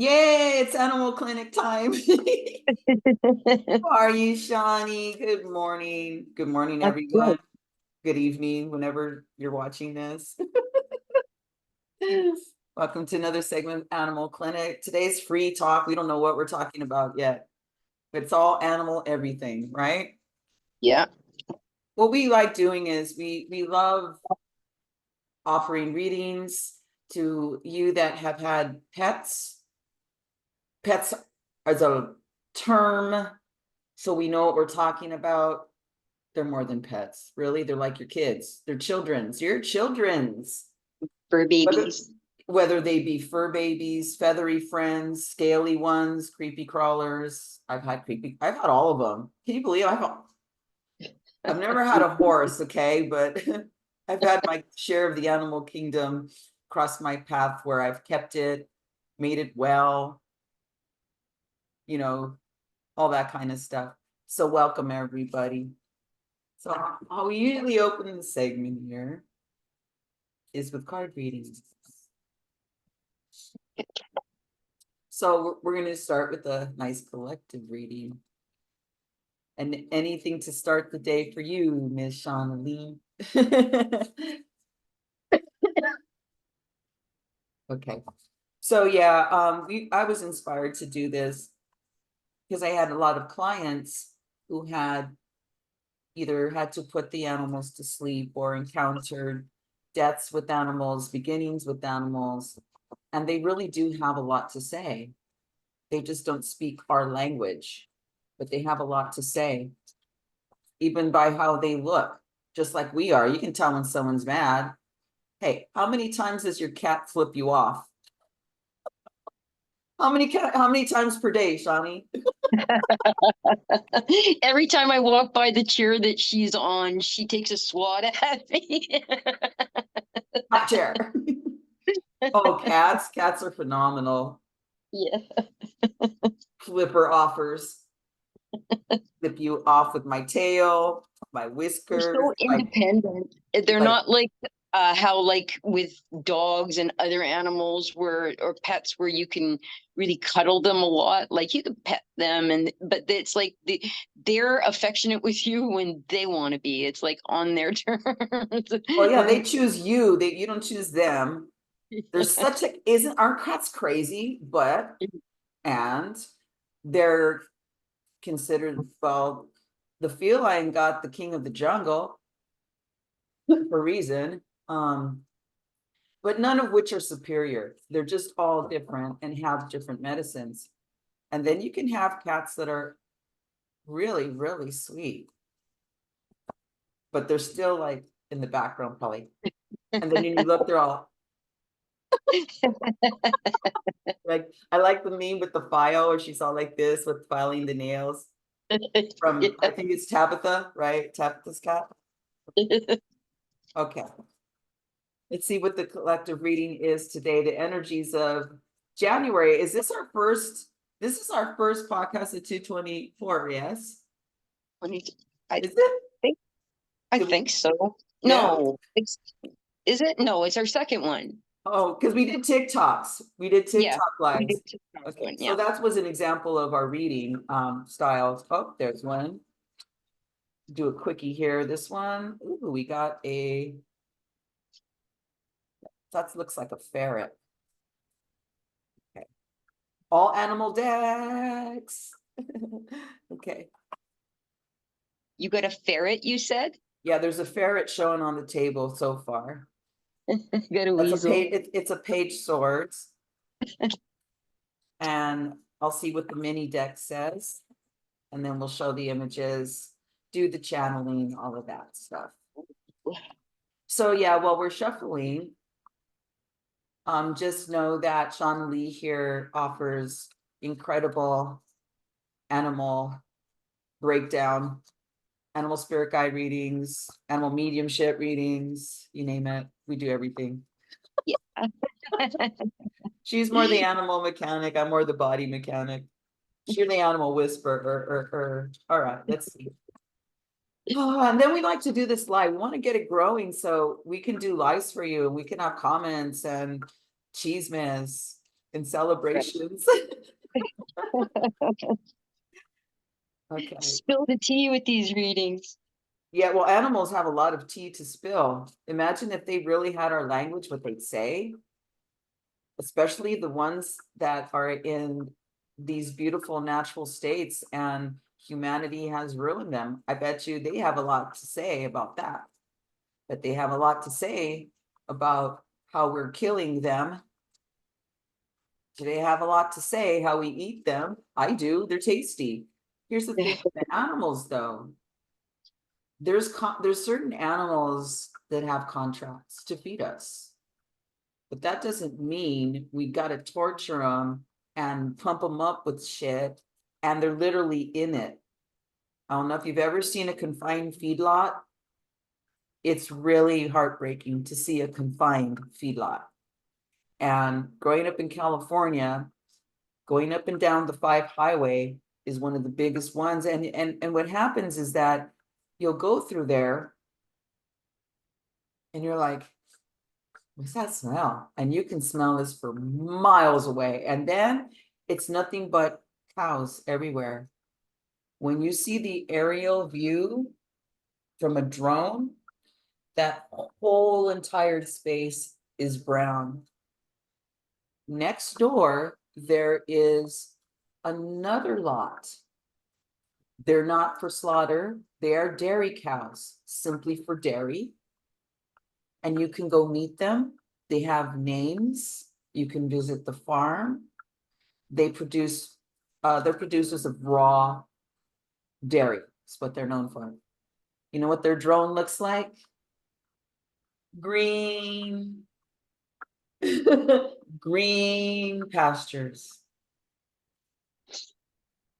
Yay, it's animal clinic time. How are you, Shawnee? Good morning. Good morning, I'm everyone. good. Good evening, whenever you're watching this. Welcome to another segment of Animal Clinic. Today's free talk. We don't know what we're talking about yet, but it's all animal everything, right? Yeah. What we like doing is we love offering readings to you that have had pets. Pets as a term, so we know what we're talking about. They're more than pets, really. They're like your kids. They're children's. Your children's. For Whether babies. whether they be fur babies, feathery friends, scaly ones, creepy crawlers. I've had all of them. Can you believe I've never had a horse, okay, but I've had my share of the animal kingdom cross my path where I've kept it, made it well, you know, all that kind of stuff. So welcome everybody. So how we usually open the segment here is with card readings. So we're going to start with a nice collective reading. And anything to start the day for you, Miss Shauna Lee. Okay. So yeah, I was inspired to do this because I had a lot of clients who had either had to put the animals to sleep or encountered deaths with animals, beginnings with animals, and they really do have a lot to say. They just don't speak our language, but they have a lot to say, even by how they look, just like we are. You can tell when someone's mad. Hey, how many times does your cat flip you off? How many times per day, Shawnee? Every time I walk by the chair that she's on, she takes a swat at me. Hot chair. Oh, cats are phenomenal. Yeah. Flipper offers. Flip you off with my tail, my They're whiskers, so independent. They're like not like how like with dogs and other animals where or pets where you can really cuddle them a lot. Like you can pet them and but it's like they're affectionate with you when they want to be. It's like on their terms. oh yeah, they choose you. You don't choose them. There's such a isn't aren't cats crazy, but and they're considered, well, the feline got the king of the jungle for a reason. But none of which are superior. They're just all different and have different medicines. And then you can have cats that are really, really sweet, but they're still like in the background, probably. And then when you look, they're all like, I like the meme with the file, or she's all like this with filing the nails from, I think it's Tabitha, right? Tabitha's cat. Okay. Let's see what the collective reading is today. The energies of January. Is this our first? This is our first podcast of 224. Yes. I Is it? think I Did we, think so. yeah. No, is it? No, it's our second one. Oh, because we did TikToks. We did Yeah, TikTok we did lives. TikTok Okay, one. so Yeah. that was an example of our reading styles. Oh, there's one. Do a quickie here. This one. Ooh, we got a. That looks like a ferret. Okay. All animal decks. Okay. You got a ferret, you said? Yeah, there's a ferret showing on the table so far. You got a That's a weasel. page. It's a page swords, and I'll see what the mini deck says, and then we'll show the images, do the channeling, all of that stuff. So yeah, while we're shuffling, just know that Shauna Lee here offers incredible animal breakdown, animal spirit guide readings, animal mediumship readings, you name it. We do everything. Yeah. She's more the animal mechanic. I'm more the body mechanic. You're the animal whisperer. All right, let's see. Oh, and then we like to do this live. We want to get it growing so we can do lives for you and we can have comments and chismes. in celebrations. Okay. Spill the tea with these readings. Yeah, well, animals have a lot of tea to spill. Imagine if they really had our language, what they'd say, especially the ones that are in these beautiful natural states and humanity has ruined them. I bet you they have a lot to say about that. But they have a lot to say about how we're killing them. Do they have a lot to say how we eat them? I do. They're tasty. Here's the thing with the animals, though. There's certain animals that have contracts to feed us, but that doesn't mean we got to torture them and pump them up with shit, and they're literally in it. I don't know if you've ever seen a confined feedlot. It's really heartbreaking to see a confined feedlot. And growing up in California, going up and down the 5 highway is one of the biggest ones. And what happens is that you'll go through there and you're like, what's that smell? And you can smell this for miles away. And then it's nothing but cows everywhere. When you see the aerial view from a drone, that whole entire space is brown. Next door, there is another lot. They're not for slaughter. They are dairy cows, simply for dairy. And you can go meet them. They have names. You can visit the farm. They produce, they're producers of raw dairy. That's what they're known for. You know what their drone looks like? Green. Green pastures.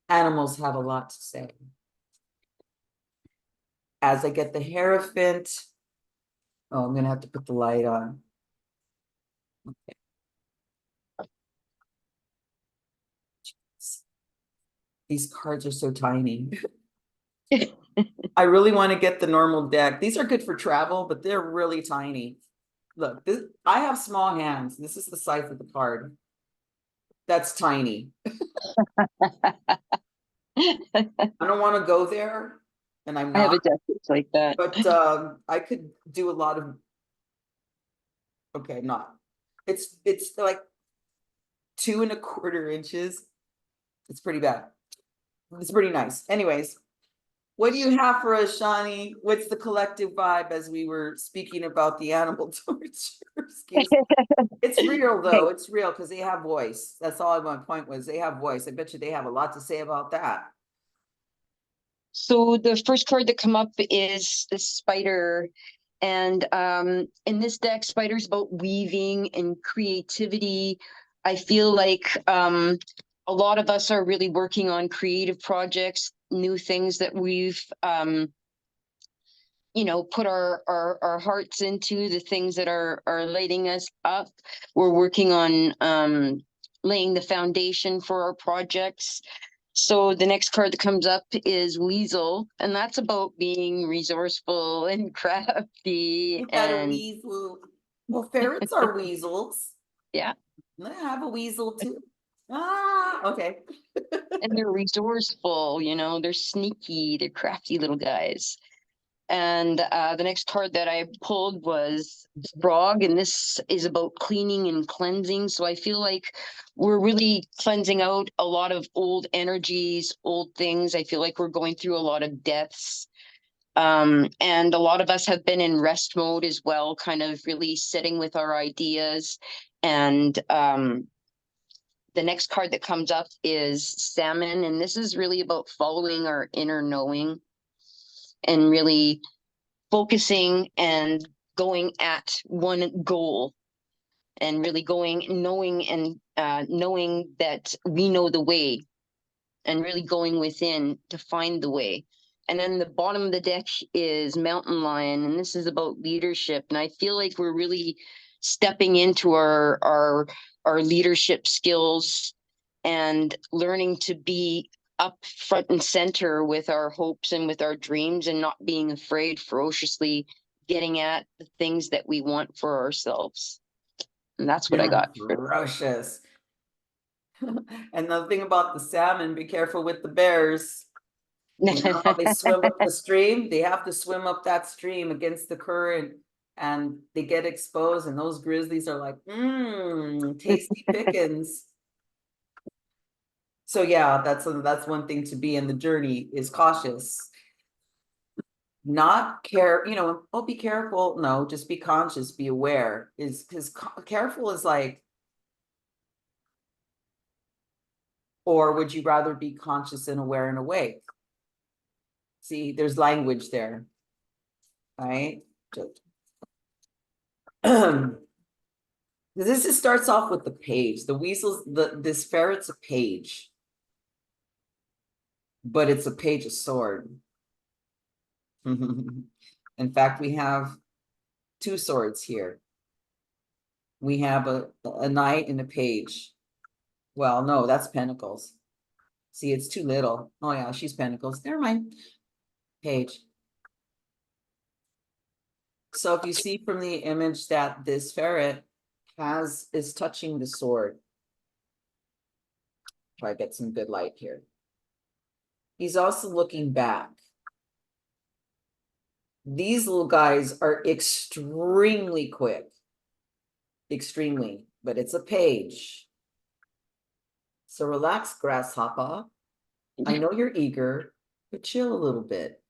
Animals have a lot to say. As I get the Hierophant, oh, I'm gonna have to put the light on. Okay. These cards are so tiny. I really want to get the normal deck. These are good for travel, but they're really tiny. Look, I have small hands. This is the size of the card. That's tiny. I don't want to go there, and I'm I have not, a deck that's like that. but I could do a lot of, okay, not. It's like 2¼ inches. It's pretty bad. It's pretty nice. Anyways, what do you have for us, Shawnee? What's the collective vibe as we were speaking about the animal torture? Excuse me. It's real though. It's real because they have voice. That's all my point was. They have voice. I bet you they have a lot to say about that. So the first card that come up is the spider. And in this deck, spider's about weaving and creativity. I feel like a lot of us are really working on creative projects, new things that we've put our hearts into, the things that are lighting us up. We're working on laying the foundation for our projects. So the next card that comes up is Weasel, and that's about being resourceful and crafty. You got a And weasel. Well, ferrets are weasels. yeah, I have a weasel too. Ah, okay. and they're resourceful, they're sneaky, they're crafty little guys. And the next card that I pulled was Frog, and this is about cleaning and cleansing. So I feel like we're really cleansing out a lot of old energies, old things. I feel like we're going through a lot of deaths. And a lot of us have been in rest mode as well, kind of really sitting with our ideas. And the next card that comes up is Salmon, and this is really about following our inner knowing and really focusing and going at one goal and really knowing that we know the way and really going within to find the way. And then the bottom of the deck is Mountain Lion, and this is about leadership. And I feel like we're really stepping into our leadership skills and learning to be up front and center with our hopes and with our dreams and not being afraid, ferociously getting at the things that we want for ourselves. And that's what I You're got for ferocious. And the thing about the salmon, be careful with the bears. You know how they swim up the stream? They have to swim up that stream against the current and they get exposed, and those grizzlies are like, tasty pickings. So yeah, that's one thing to be in the journey is cautious. Not care, oh, be careful. No, just be conscious, be aware. Is because careful is like, or would you rather be conscious and aware and awake? See, there's language there, right? This starts off with the page. The weasels, this ferret's a page, but it's a page of sword. In fact, we have two swords here. We have a knight and a page. Well, no, that's pentacles. See, it's too little. Oh yeah, she's pentacles. Never mind. Page. So if you see from the image that this ferret is touching the sword. Try to get some good light here. He's also looking back. These little guys are extremely quick. Extremely, but it's a page. So relax, grasshopper. I know you're eager, but chill a little bit.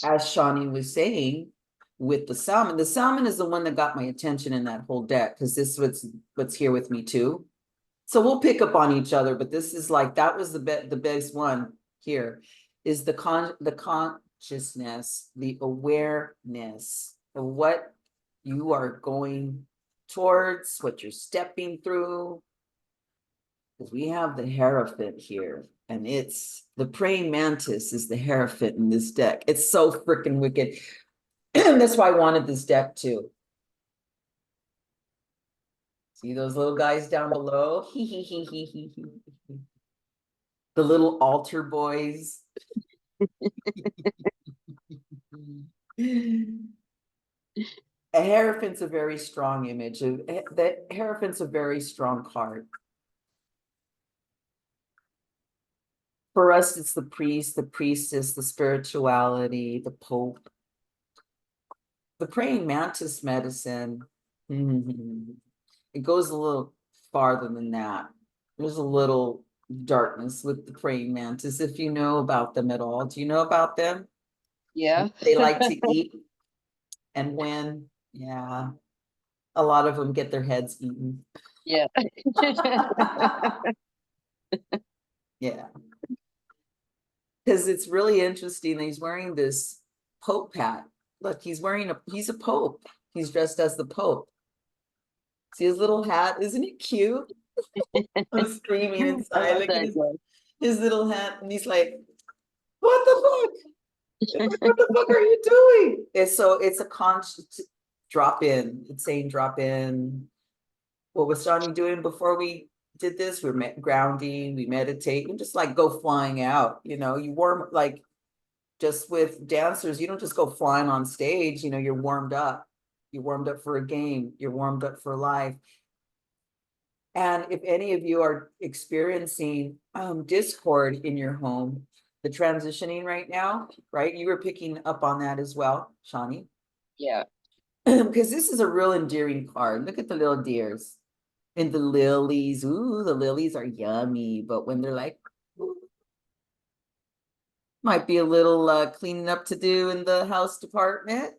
As Shawnee was saying, with the salmon is the one that got my attention in that whole deck, because this is what's here with me too. So we'll pick up on each other, but this is like, that was the best one here, is the consciousness, the awareness of what you are going towards, what you're stepping through. Because we have the Hierophant here, and it's the praying mantis is the Hierophant in this deck. It's so freaking wicked. That's why I wanted this deck too. See those little guys down below? The little altar boys. A Hierophant's a very strong image. The Hierophant's a very strong card. For us, it's the priest, the priestess, the spirituality, the pope. The praying mantis medicine, it goes a little farther than that. There's a little darkness with the praying mantis, if you know about them at all. Do you know about them? Yeah. They like to eat and win. Yeah. A lot of them get their heads eaten. Yeah. Yeah. Because it's really interesting. He's wearing this Pope hat. Look, he's a Pope. He's dressed as the Pope. See his little hat? Isn't it cute? I'm screaming inside. Look at his little hat. And he's like, what the fuck? What the fuck are you doing? It's a conscious drop in. It's saying drop in. What was Johnny doing before we did this? We're grounding, we meditate, and just like go flying out. You warm, like just with dancers, you don't just go flying on stage. You're warmed up. You're warmed up for a game. You're warmed up for life. And if any of you are experiencing discord in your home, the transitioning right now, right? You were picking up on that as well, Shawnee. Yeah. Because this is a real endearing card. Look at the little deers and the lilies. Ooh, the lilies are yummy. But when they're like, ooh, might be a little cleaning up to do in the house department.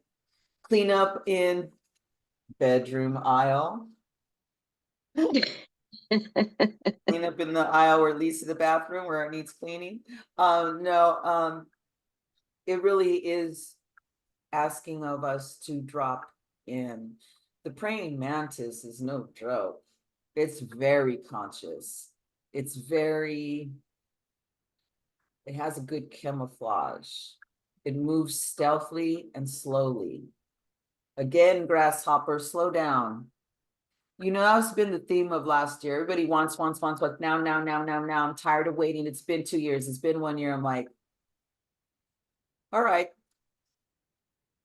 Clean up in bedroom aisle. Clean up in the aisle or at least in the bathroom where it needs cleaning. No, it really is asking of us to drop in. The praying mantis is no joke. It's very conscious. It has a good camouflage. It moves stealthily and slowly. Again, grasshopper, slow down. That's been the theme of last year. Everybody wants, but now. I'm tired of waiting. It's been 2 years. It's been 1 year. I'm like, all right,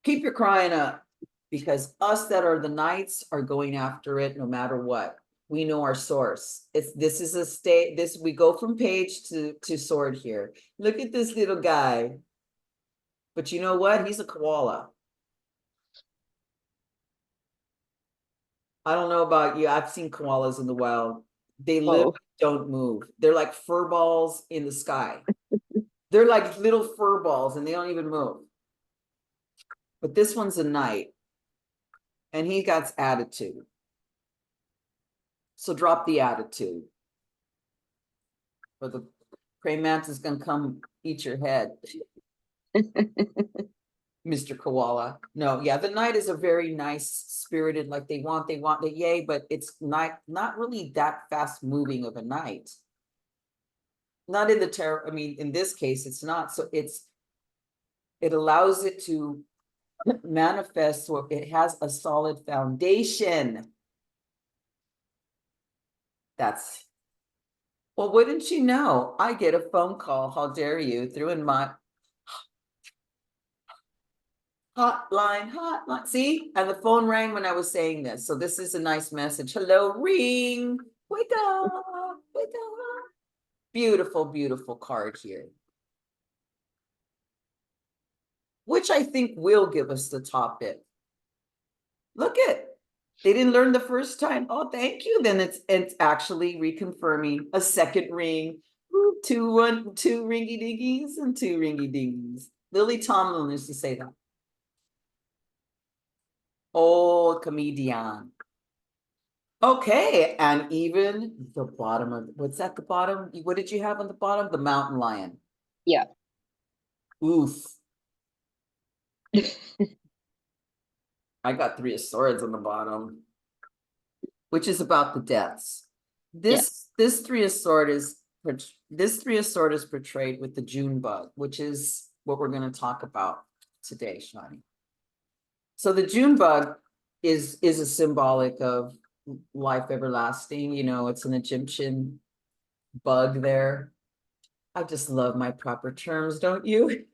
keep your crying up, because us that are the knights are going after it no matter what. we know our source. This is a state, we go from page to sword here. Look at this little guy. But you know what? He's a koala. I don't know about you. I've seen koalas in the wild. They literally Oh, don't move. They're like fur balls in the sky. They're like little fur balls and they don't even move. But this one's a knight and he got attitude. So drop the attitude. Or the praying mantis is gonna come eat your head, Mr. Koala. No, yeah, the knight is a very nice spirited, like they want the yay, but it's not really that fast moving of a knight. Not in the terror, I mean, in this case, it's not. So it allows it to manifest, so it has a solid foundation. That's, well, wouldn't you know? I get a phone call, how dare you, through in my hotline. See, and the phone rang when I was saying this. So this is a nice message. Hello, ring. Wake up, wake up. Beautiful, beautiful card here. Which I think will give us the topic. Look at, they didn't learn the first time. Oh, thank you. Then it's actually reconfirming a second ring. Two ringy dingies and two ringy dingies. Lily Tomlin used to say that. Old comedian. Okay, and even the bottom of, what's at the bottom? What did you have on the bottom? The mountain lion. yeah. Oof. I got three of swords on the bottom, which is about the deaths. Yeah. This three of sword is portrayed with the June bug, which is what we're going to talk about today, Shani. So the June bug is a symbolic of life everlasting. You know, it's an Egyptian bug there. I just love my proper terms, don't you?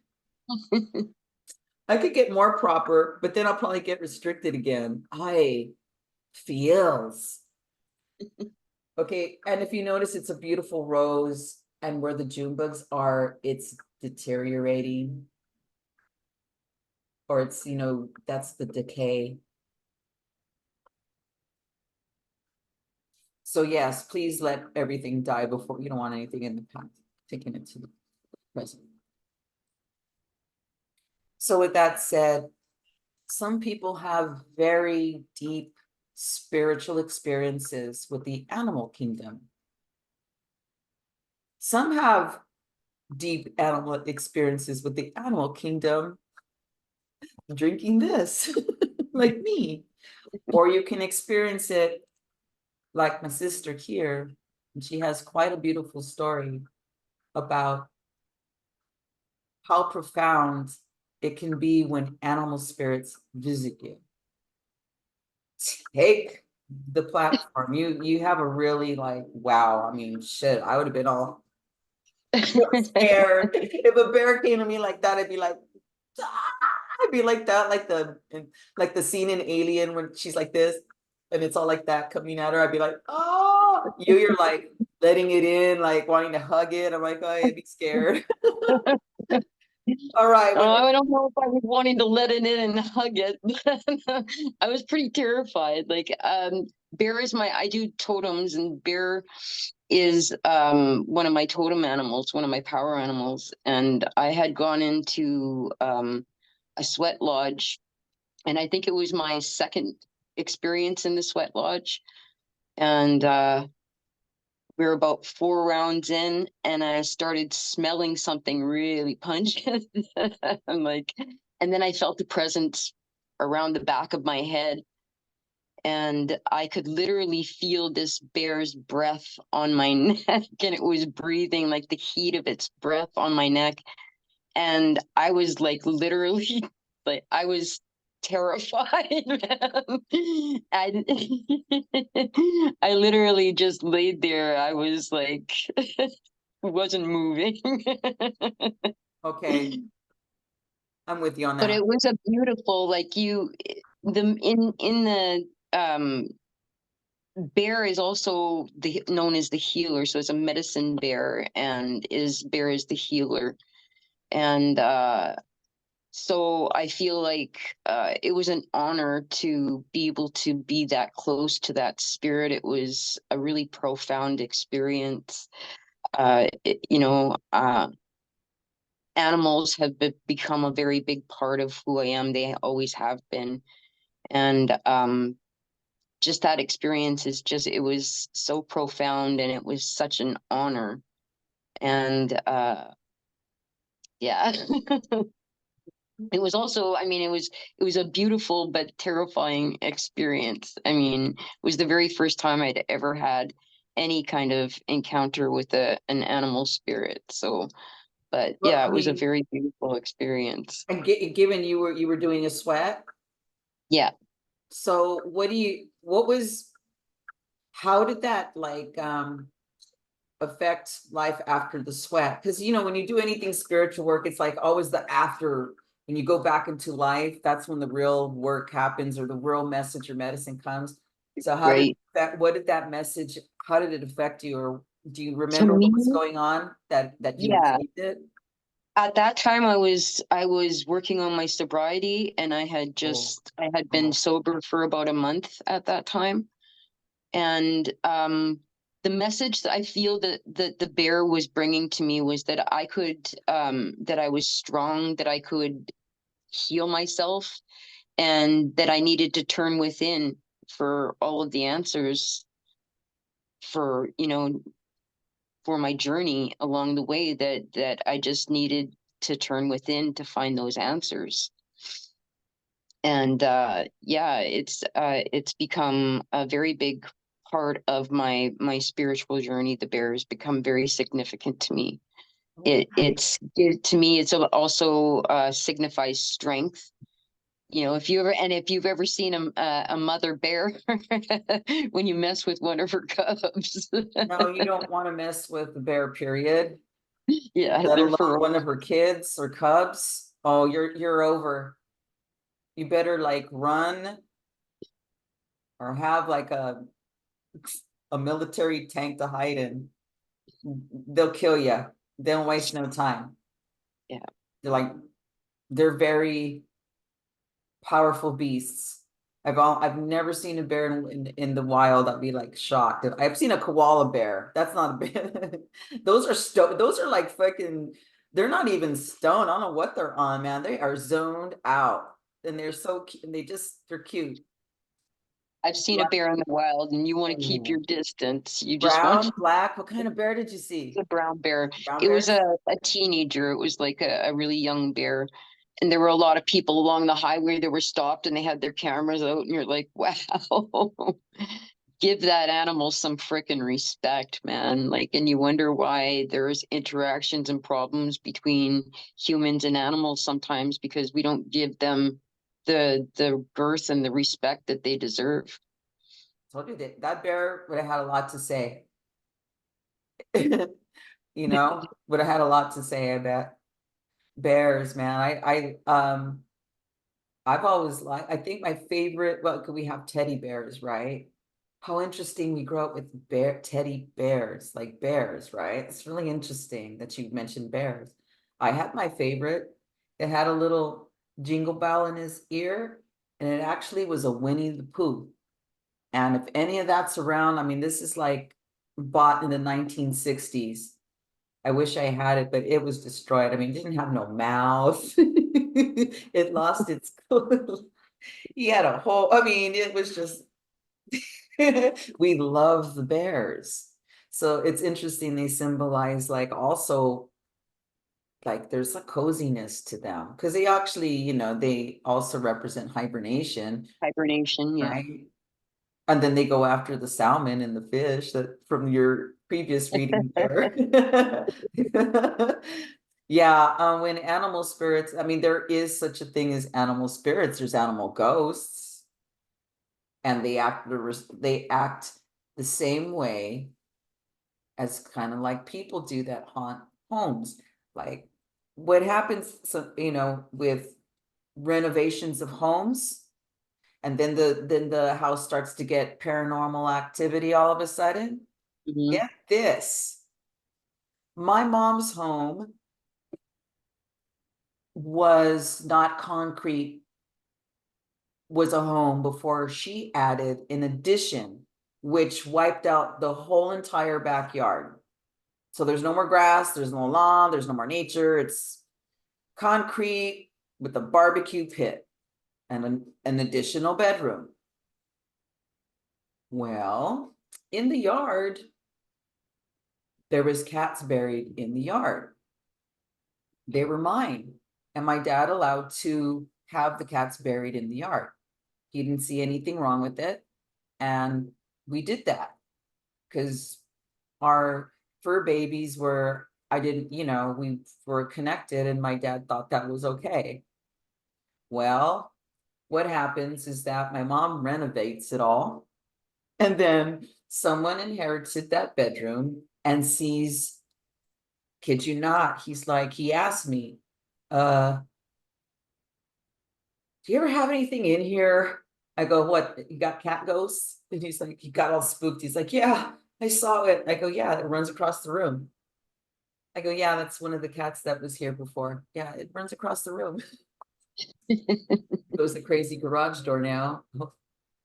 I could get more proper, but then I'll probably get restricted again. I feels. Okay, and if you notice, it's a beautiful rose, and where the June bugs are, it's deteriorating. Or it's, you know, that's the decay. So yes, please let everything die before, you don't want anything in the past, taking it to the present. So with that said, some people have very deep spiritual experiences with the animal kingdom. Some have deep animal experiences with the animal kingdom, drinking this, like me. Or you can experience it like my sister here, and she has quite a beautiful story about how profound it can be when animal spirits visit you. Take the platform. You have a really like, wow, I mean, shit, I would have been all scared. If a bear came to me like that, I'd be like, "Ah!" I'd be like that, like the scene in Alien when she's like this, and it's all like that coming at her. I'd be like, oh, you're like letting it in, like wanting to hug it. I'm like, oh, I'd be scared. All right. Oh, I don't know if I was wanting to let it in and hug it. I was pretty terrified. Like, bear is I do totems, and bear is one of my totem animals, one of my power animals. And I had gone into a sweat lodge, and I think it was my second experience in the sweat lodge. And we were about 4 rounds in, and I started smelling something really pungent. I'm like, and then I felt the presence around the back of my head, and I could literally feel this bear's breath on my neck, and it was breathing like the heat of its breath on my neck. And I was like, literally, like, I was terrified, man. I literally just laid there. I was like, wasn't moving. Okay, I'm with you on But that. it was a beautiful, like, the in the bear is also known as the healer, so it's a medicine bear, and bear is the healer. And so I feel like it was an honor to be able to be that close to that spirit. It was a really profound experience. You know, animals have become a very big part of who I am. They always have been. And just that experience it was so profound, and it was such an honor. And yeah. It was also, I mean, it was a beautiful but terrifying experience. I mean, it was the very first time I'd ever had any kind of encounter with an animal spirit. So, but Well, yeah, I it was a mean, very beautiful experience. and given you were doing a sweat, Yeah, so what was, how did that like affect life after the sweat? Because you know, when you do anything spiritual work, it's like always the after, when you go back into life, that's when the real work happens, or the real message or medicine comes. So how did right. that, what did that message, how did it affect you, or do you To remember what was me, going on that you yeah, received it? at that time I was working on my sobriety, and Oh, I had been oh, sober for about a month at that time. And the message that I feel that the bear was bringing to me was that I could, that I was strong, that I could heal myself, and that I needed to turn within for all of the answers, for, you know, for my journey along the way, that I just needed to turn within to find those answers. And yeah, it's become a very big part of my spiritual journey. The bear has become very significant to me. okay. To me, it's also signifies strength. You know, if you've ever seen a mother bear when you mess with one of her cubs. No, you don't want to mess with the bear, period. Yeah, Let they're alone ferocious. one of her kids or cubs. Oh, you're over. You better like run or have like a military tank to hide in. They'll kill you. They don't waste no time. Yeah. They're like, they're very powerful beasts. I've never seen a bear in the wild. I'd be like shocked. I've seen a koala bear. That's not a bear. Those are like fucking, they're not even stoned. I don't know what they're on, man. They are zoned out. And they're so cute. And they're cute. I've seen a bear in the wild, and you want to keep your Oh. distance. You just want Brown, black, what kind of bear did you see? the brown bear. Brown It was bears? a teenager. It was like a really young bear. And there were a lot of people along the highway that were stopped, and they had their cameras out, and you're like, wow, give that animal some freaking respect, man. Like, and you wonder why there's interactions and problems between humans and animals sometimes, because we don't give them the girth and the respect that they deserve. Told you that bear would have had a lot to say. You know, would have had a lot to say, I bet. Bears, man. I've always liked, I think my favorite, well, could we have teddy bears, right? How interesting we grew up with teddy bears, like bears, right? It's really interesting that you mentioned bears. I had my favorite. It had a little jingle bell in his ear, and it actually was a Winnie the Pooh. And if any of that's around, I mean, this is like bought in the 1960s. I wish I had it, but it was destroyed. I mean, it didn't have no mouth. It lost its he had a whole, I mean, it was just we love the bears. So it's interesting, they symbolize like also like there's a coziness to them because they actually, you know, they also represent hibernation, Hibernation, yeah. right? And then they go after the salmon and the fish that from your previous reading there. Yeah, when animal spirits, I mean, there is such a thing as animal spirits, there's animal ghosts, and they act the same way as kind of like people do that haunt homes. Like what happens, so, you know, with renovations of homes, And then the house starts to get paranormal activity all of a sudden. Mhm. Get this. My mom's home was not concrete, was a home before she added an addition, which wiped out the whole entire backyard. So there's no more grass, there's no lawn, there's no more nature. It's concrete with a barbecue pit and an additional bedroom. Well, in the yard, there was cats buried in the yard. They were mine, and my dad allowed to have the cats buried in the yard. He didn't see anything wrong with it, and we did that because our fur babies were, I didn't, we were connected, and my dad thought that was okay. Well, what happens is that my mom renovates it all, and then someone inherited that bedroom and sees, kid you not, he's like, he asked me, uh, do you ever have anything in here? I go, what, you got cat ghosts? And he's like, he got all spooked. He's like, yeah, I saw it. I go, yeah, it runs across the room. I go, yeah, that's one of the cats that was here before. Yeah, it runs across the room. Goes the crazy garage door now.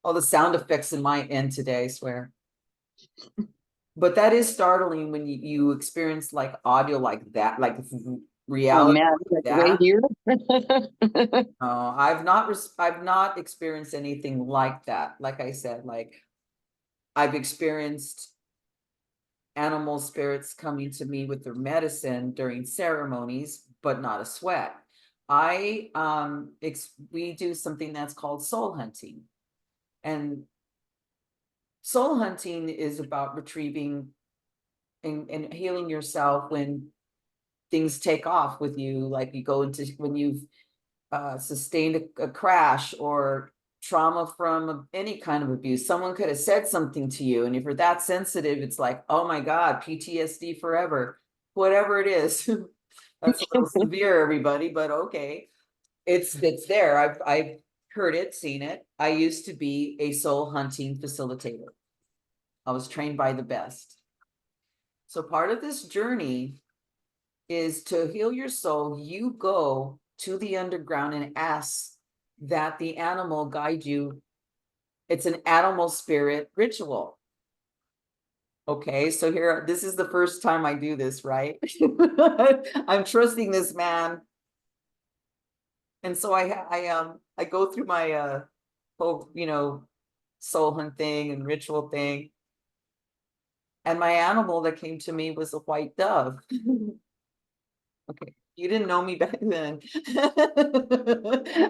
All the sound effects in my end today, I swear. But that is startling when you experience like audio like that, like Oh reality man, like like right that. here. I've not experienced anything like that. Like I said, like I've experienced animal spirits coming to me with their medicine during ceremonies, but not a sweat. We do something that's called soul hunting. And soul hunting is about retrieving and healing yourself when things take off with you, like you go into when you've sustained a crash or trauma from any kind of abuse. Someone could have said something to you, and if you're that sensitive, it's like, oh my God, PTSD forever, whatever it is. That's a little severe, everybody, but okay. It's there. I've heard it, seen it. I used to be a soul hunting facilitator. I was trained by the best. So part of this journey is to heal your soul. You go to the underground and ask that the animal guide you. It's an animal spirit ritual. Okay, so here, this is the first time I do this, right? I'm trusting this man. And so I go through my whole, soul hunt thing and ritual thing. And my animal that came to me was a white dove. Okay, you didn't know me back then.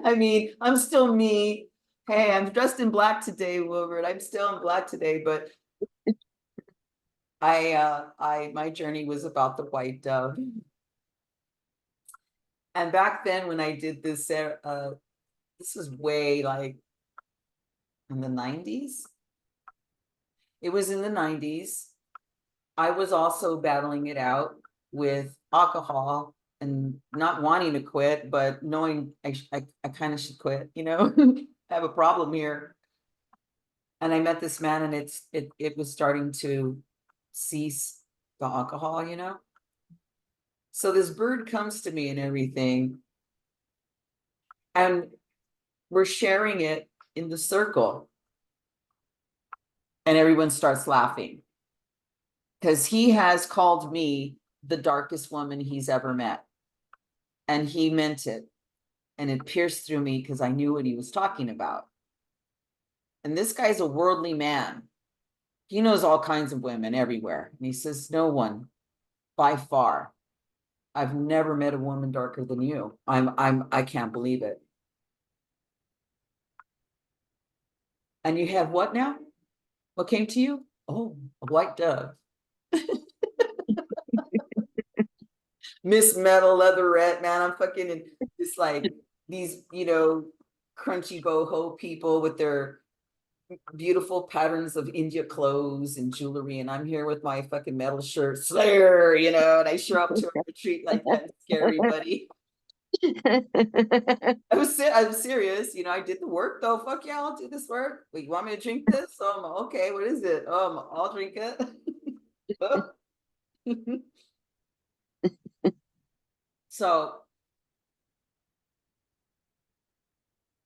I mean, I'm still me. Hey, I'm dressed in black today, Wilbert. I'm still in black today, but my journey was about the white dove. And back then when I did this, this was way like in the 90s. It was in the 90s. I was also battling it out with alcohol and not wanting to quit, but knowing I kind of should quit, I have a problem here. And I met this man, and it was starting to cease the alcohol. So this bird comes to me and everything, and we're sharing it in the circle, and everyone starts laughing because he has called me the darkest woman he's ever met. And he meant it. And it pierced through me because I knew what he was talking about. And this guy's a worldly man. He knows all kinds of women everywhere. And he says, no one by far. I've never met a woman darker than you. I can't believe it. And you have what now? What came to you? Oh, a white dove. Miss Metal Leatherette, man. I'm fucking just like these, crunchy boho people with their beautiful patterns of India clothes and jewelry. And I'm here with my fucking metal shirt, Slayer, and I show up to a retreat like that and scare everybody. I'm serious. You know, I did the work though. Fuck yeah, I'll do this work. Wait, you want me to drink this? Okay, what is it? I'll drink it. So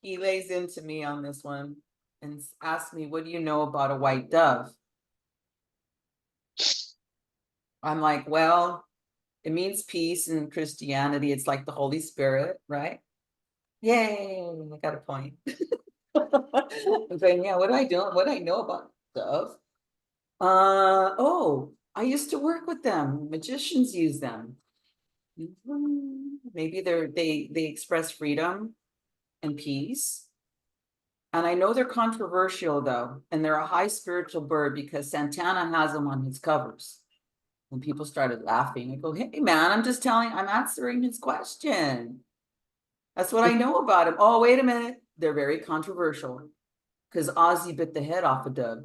he lays into me on this one and asks me, what do you know about a white dove? I'm like, well, it means peace in Christianity. It's like the Holy Spirit, right? Yay, I got a point. I'm saying, yeah, what do I do? What do I know about dove? Oh, I used to work with them. Magicians use them. Maybe they express freedom and peace. And I know they're controversial though, and they're a high spiritual bird because Santana has them on his covers. And people started laughing. I go, hey man, I'm answering his question. That's what I know about him. Oh, wait a minute. They're very controversial because Ozzy bit the head off a dove.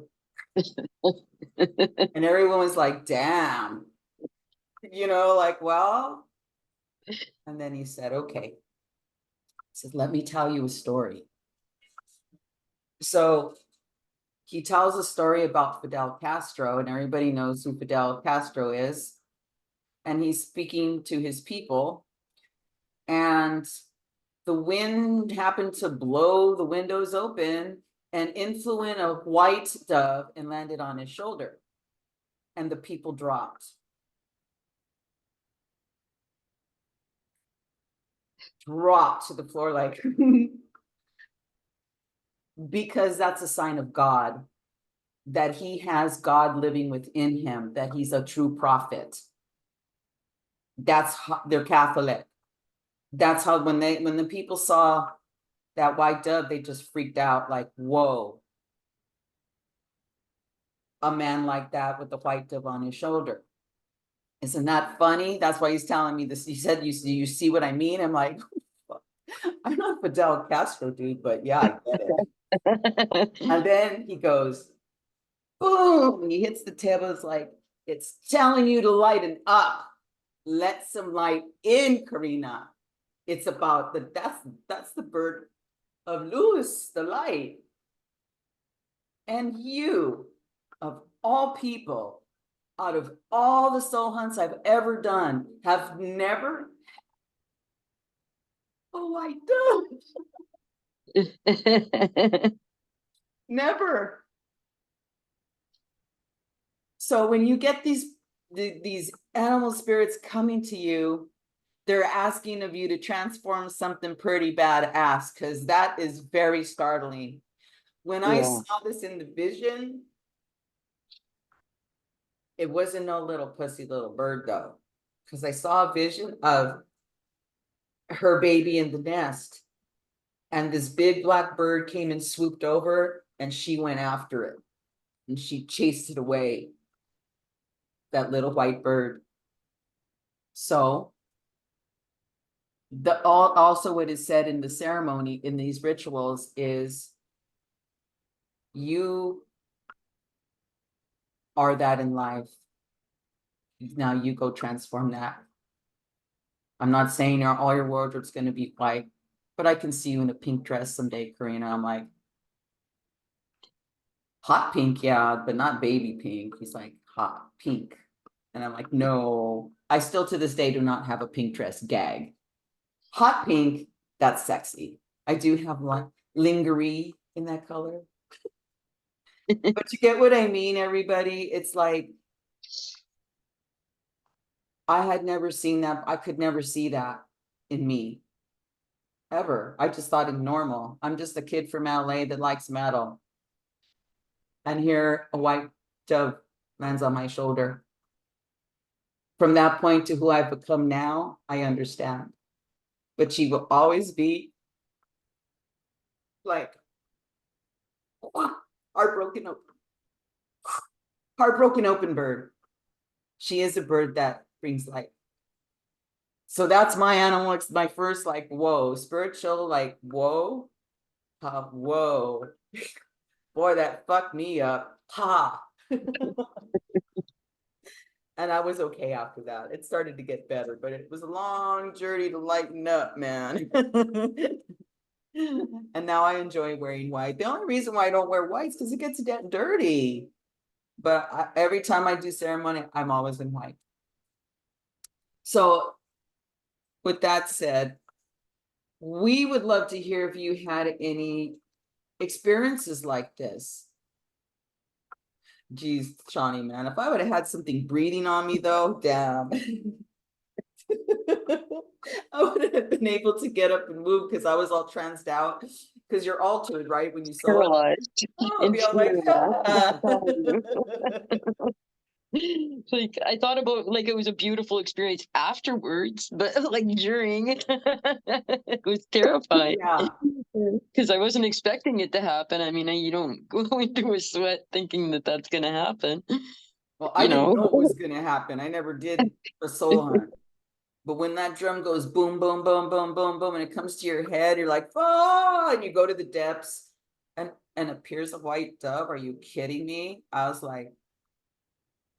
And everyone was like, damn, like, well, and then he said, okay. He said, let me tell you a story. So he tells a story about Fidel Castro, and everybody knows who Fidel Castro is. And he's speaking to his people, and the wind happened to blow the windows open and influence a white dove and landed on his shoulder. And the people dropped. Dropped to the floor like, because that's a sign of God, that he has God living within him, that he's a true prophet. That's how they're Catholic. That's how when the people saw that white dove, they just freaked out like, whoa, a man like that with the white dove on his shoulder. Isn't that funny? That's why he's telling me this. He said, you see what I mean? I'm like, I'm not Fidel Castro, dude, but yeah, I get it. And then he goes, boom, he hits the table. It's like, it's telling you to lighten up. Let some light in, Karina. It's about that's the bird of Luz, the light. And you, of all people, out of all the soul hunts I've ever done, have never. Oh, I don't. Never. So when you get these animal spirits coming to you, they're asking of you to transform something pretty badass, because that is very startling. When I saw this in the vision, it wasn't no little pussy little bird though, because I saw a vision of her baby in the nest, and this big black bird came and swooped over, and she went after it, and she chased it away, that little white bird. So also what is said in the ceremony in these rituals is you are that in life. Now you go transform that. I'm not saying all your wardrobe's going to be white, but I can see you in a pink dress someday, Karina. I'm like, hot pink, yeah, but not baby pink. He's like, hot pink. And I'm like, no, I still to this day do not have a pink dress gag. Hot pink, that's sexy. I do have like lingerie in that color. But you get what I mean, everybody? It's like, I had never seen that. I could never see that in me ever. I just thought it normal. I'm just a kid from LA that likes metal. And here a white dove lands on my shoulder. From that point to who I've become now, I understand. But she will always be like heartbroken open, heartbroken open bird. She is a bird that brings light. So that's my animal. It's my first like, whoa, spiritual, like, whoa, whoa. Boy, that fucked me up. Ha. And I was okay after that. It started to get better, but it was a long journey to lighten up, man. And now I enjoy wearing white. The only reason why I don't wear white is because it gets dirty. But every time I do ceremony, I'm always in white. So with that said, we would love to hear if you had any experiences like this. Geez, Shawnee, man, if I would have had something breathing on me though, damn. I would have been able to get up and move because I was all tranced out. Because you're altered, right? When you saw it. Paralyzed Oh, in be all like, fear. ah. Like I thought about like it was a beautiful experience afterwards, but like during it was terrifying Yeah. because I wasn't expecting it to happen. I mean, you don't go into a sweat thinking that that's going to happen, Well, I you didn't know. know it was gonna happen. I never did a soul hunt. But when that drum goes boom, boom, boom, boom, boom, boom, and it comes to your head, you're like, oh, and you go to the depths and appears a white dove. Are you kidding me? I was like,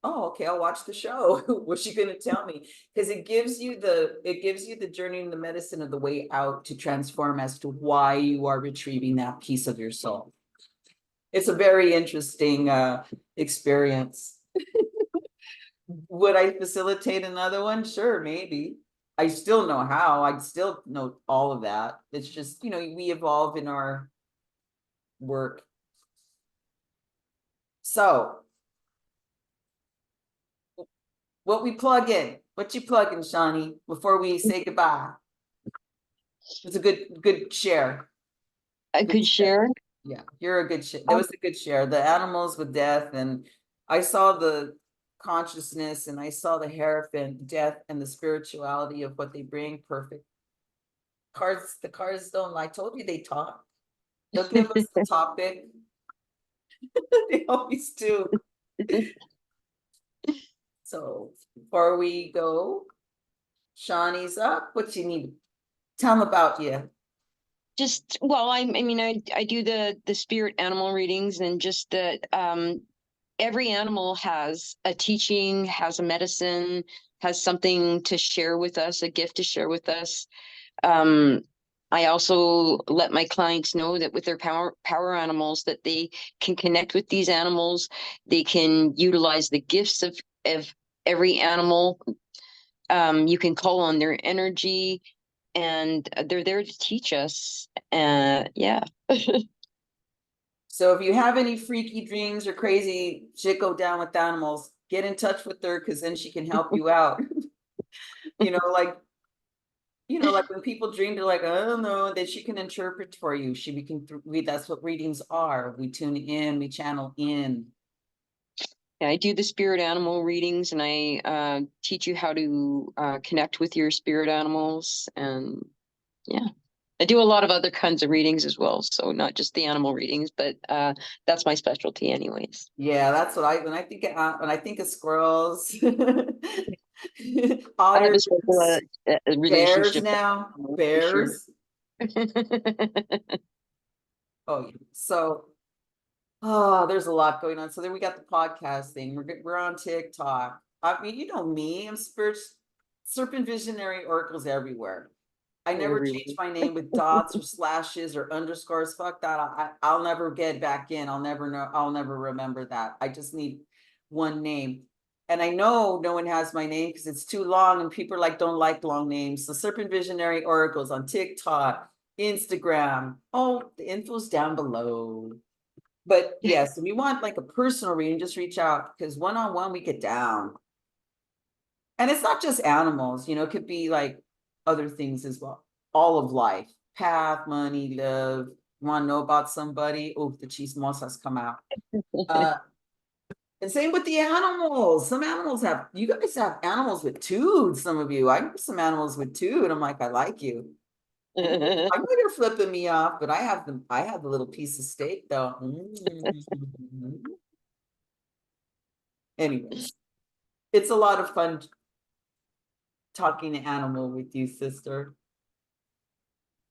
oh, okay, I'll watch the show. What's she gonna tell me? Because it gives you the journey and the medicine of the way out to transform as to why you are retrieving that piece of your soul. It's a very interesting experience. Would I facilitate another one? Sure, maybe. I still know how. I still know all of that. It's just, we evolve in our work. So, what we plug in? What you plugging, Shawnee, before we say goodbye? It's a good share. I Good could share. share. Yeah, you're a good share. That was a good share. The animals with death, and I saw the consciousness, and I saw the hierophant, death, and the spirituality of what they bring. Perfect. The cards don't lie. I told you they talk. They'll give us the topic. They always do. So before we go, Shawnee's up. What you need? Tell them about you. Just well, I mean, I do the spirit animal readings, and just that every animal has a teaching, has a medicine, has something to share with us, a gift to share with us. Um, I also let my clients know that with their power animals, that they can connect with these animals. They can utilize the gifts of every animal. You can call on their energy, and they're there to teach us. Yeah. So if you have any freaky dreams or crazy shit go down with animals, get in touch with her because then she can help you out. you know, like like when people dream, they're like, I don't know, that she can interpret for you. We can read. That's what readings are. We tune in, we channel in. Yeah, I do the spirit animal readings, and I teach you how to connect with your spirit animals. And yeah, I do a lot of other kinds of readings as well. So not just the animal readings, but that's my specialty anyways. Yeah, that's what when I think of squirrels, I have a otters, special bears relationship now, for sure. bears. Oh, yeah. So, there's a lot going on. So then we got the podcast thing. We're on TikTok. I mean, you know me. I'm serpent visionary oracles everywhere. I never change Everywhere. my name with dots or slashes or underscores. Fuck that. I'll never get back in. I'll never know. I'll never remember that. I just need one name. And I know no one has my name because it's too long and people don't like long names. So Serpent Visionary Oracles on TikTok, Instagram. Oh, the info's down below. But yes, if you want like a personal reading, just reach out because one-on-one we get down. And it's not just animals, it could be like other things as well. All of life, path, money, love. Want to know about somebody? Oh, the chismosas come out. And same with the animals. Some animals you guys have animals with tudes, some of you. I know some animals with tude. I'm like, I like you. I know you're flipping me off, but I have the little piece of steak though. Anyways, it's a lot of fun talking to animal with you, sister.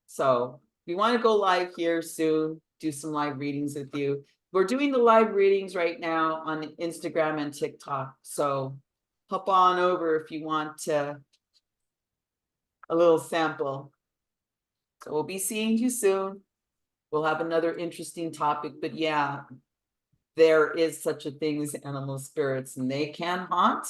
So we want to go live here soon, do some live readings with you. We're doing the live readings right now on Instagram and TikTok. So hop on over if you want a little sample. So we'll be seeing you soon. We'll have another interesting topic, but yeah, there is such a thing as animal spirits, and they can haunt,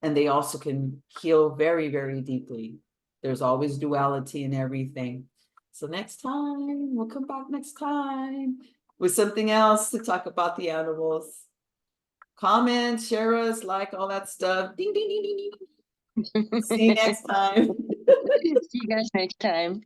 and they also can heal very, very deeply. There's always duality in everything. So next time, we'll come back next time with something else to talk about the animals. Comment, share us, like all that stuff. Ding, ding, ding, ding, ding. See you next time. See you guys next time.